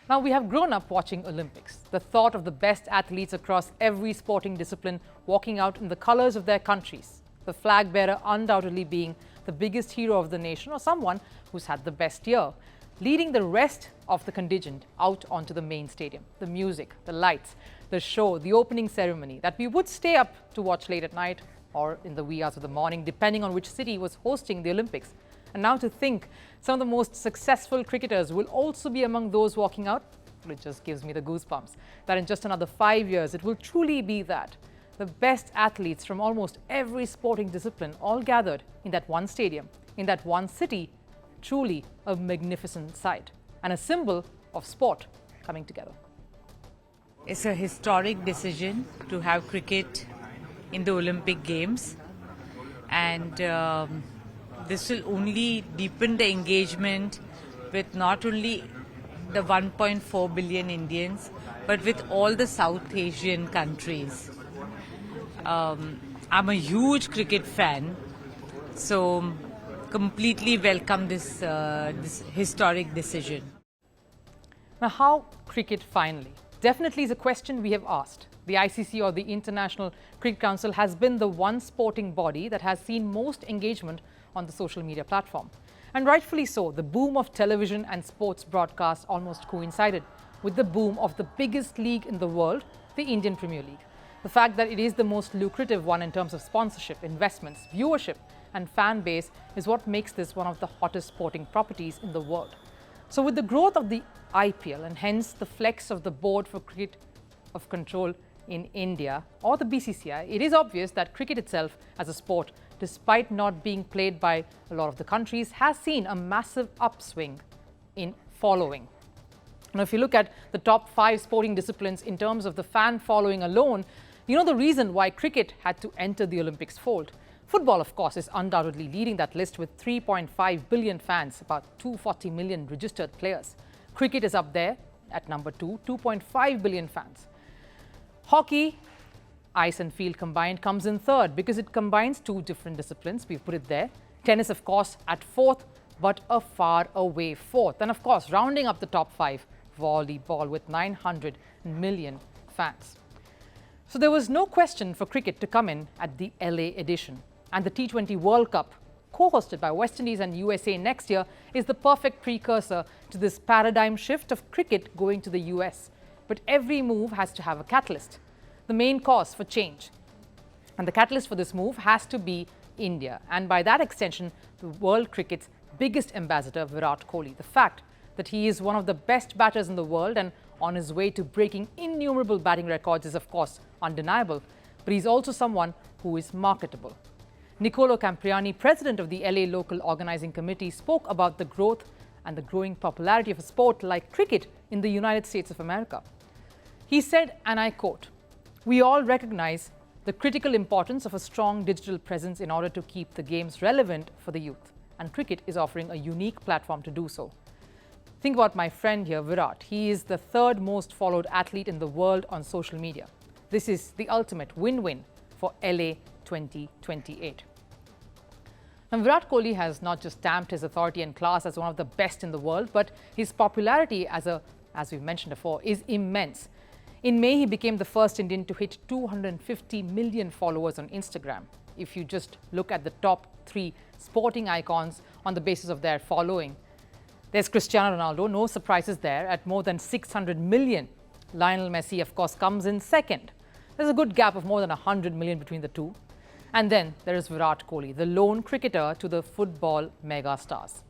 Now, we have grown up watching Olympics. The thought of the best athletes across every sporting discipline walking out in the colors of their countries. The flag bearer undoubtedly being the biggest hero of the nation or someone who's had the best year, leading the rest of the contingent out onto the main stadium. The music, the lights, the show, the opening ceremony that we would stay up to watch late at night or in the wee hours of the morning, depending on which city was hosting the Olympics. And now to think some of the most successful cricketers will also be among those walking out, it just gives me the goosebumps. That in just another 5 years, it will truly be that. The best athletes from almost every sporting discipline all gathered in that one stadium, in that one city. Truly a magnificent sight and a symbol of sport coming together. It's a historic decision to have cricket in the Olympic Games, and this will only deepen the engagement with not only the 1.4 billion Indians, but with all the South Asian countries. I'm a huge cricket fan, so completely welcome this historic decision. Now, how cricket finally? Definitely is a question we have asked. The ICC, or the International Cricket Council, has been the one sporting body that has seen most engagement on the social media platform. And rightfully so. The boom of television and sports broadcasts almost coincided with the boom of the biggest league in the world, the Indian Premier League. The fact that it is the most lucrative one in terms of sponsorship, investments, viewership and fan base is what makes this one of the hottest sporting properties in the world. So with the growth of the IPL and hence the flex of the Board for Cricket of Control in India, or the BCCI, it is obvious that cricket itself as a sport, despite not being played by a lot of the countries, has seen a massive upswing in following. Now, if you look at the top 5 sporting disciplines in terms of the fan following alone, you know the reason why cricket had to enter the Olympics fold. Football, of course, is undoubtedly leading that list with 3.5 billion fans, about 240 million registered players. Cricket is up there at number 2, 2.5 billion fans. Hockey, ice and field combined, comes in third because it combines 2 different disciplines. We've put it there. Tennis, of course, at 4th, but a far away 4th. And of course, rounding up the top 5, volleyball with 900 million fans. So there was no question for cricket to come in at the LA edition. And the T20 World Cup, co-hosted by West Indies and USA next year, is the perfect precursor to this paradigm shift of cricket going to the US. But every move has to have a catalyst, the main cause for change. And the catalyst for this move has to be India. And by that extension, the world cricket's biggest ambassador, Virat Kohli. The fact that he is one of the best batters in the world and on his way to breaking innumerable batting records is, of course, undeniable. But he's also someone who is marketable. Niccolo Campriani, president of the LA Local Organizing Committee, spoke about the growth and the growing popularity of a sport like cricket in the United States of America. He said, and I quote, "We all recognize the critical importance of a strong digital presence in order to keep the games relevant for the youth. And cricket is offering a unique platform to do so." Think about my friend here, Virat. He is the 3rd most followed athlete in the world on social media. This is the ultimate win-win for LA 2028. And Virat Kohli has not just stamped his authority and class as one of the best in the world, but his popularity as we've mentioned before, is immense. In May, he became the first Indian to hit 250 million followers on Instagram. If you just look at the top 3 sporting icons on the basis of their following, there's Cristiano Ronaldo, no surprises there, at more than 600 million. Lionel Messi, of course, comes in second. There's a good gap of more than 100 million between the two. And then there is Virat Kohli, the lone cricketer to the football mega stars.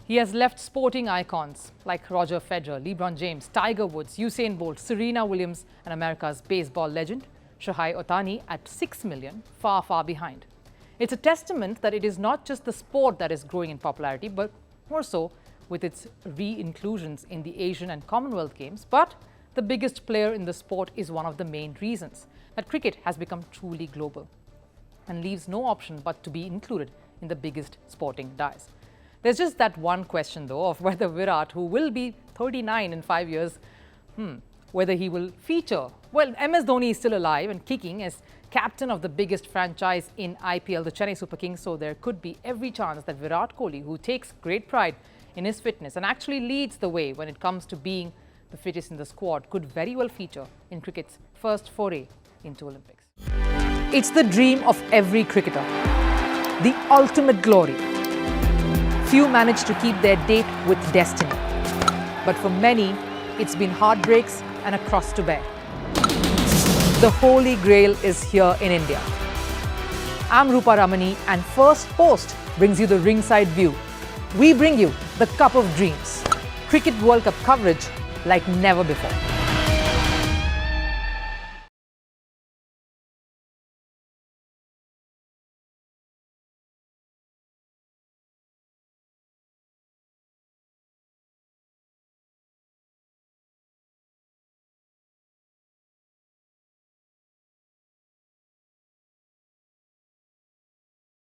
He has left sporting icons like Roger Federer, LeBron James, Tiger Woods, Usain Bolt, Serena Williams, and America's baseball legend, Shohei Ohtani, at 6 million, far, far behind. It's a testament that it is not just the sport that is growing in popularity, but more so with its re-inclusions in the Asian and Commonwealth Games. But the biggest player in the sport is one of the main reasons that cricket has become truly global and leaves no option but to be included in the biggest sporting dies. There's just that one question, though, of whether Virat, who will be 39 in 5 years, whether he will feature. Well, MS Dhoni is still alive and kicking as captain of the biggest franchise in IPL, the Chennai Super Kings, so there could be every chance that Virat Kohli, who takes great pride in his fitness and actually leads the way when it comes to being the fittest in the squad, could very well feature in cricket's first foray into Olympics. It's the dream of every cricketer, the ultimate glory. Few manage to keep their date with destiny, but for many, it's been heartbreaks and a cross to bear. The Holy Grail is here in India. I'm Rupha Ramani, and First Post brings you the ringside view. We bring you the Cup of Dreams, Cricket World Cup coverage like never before.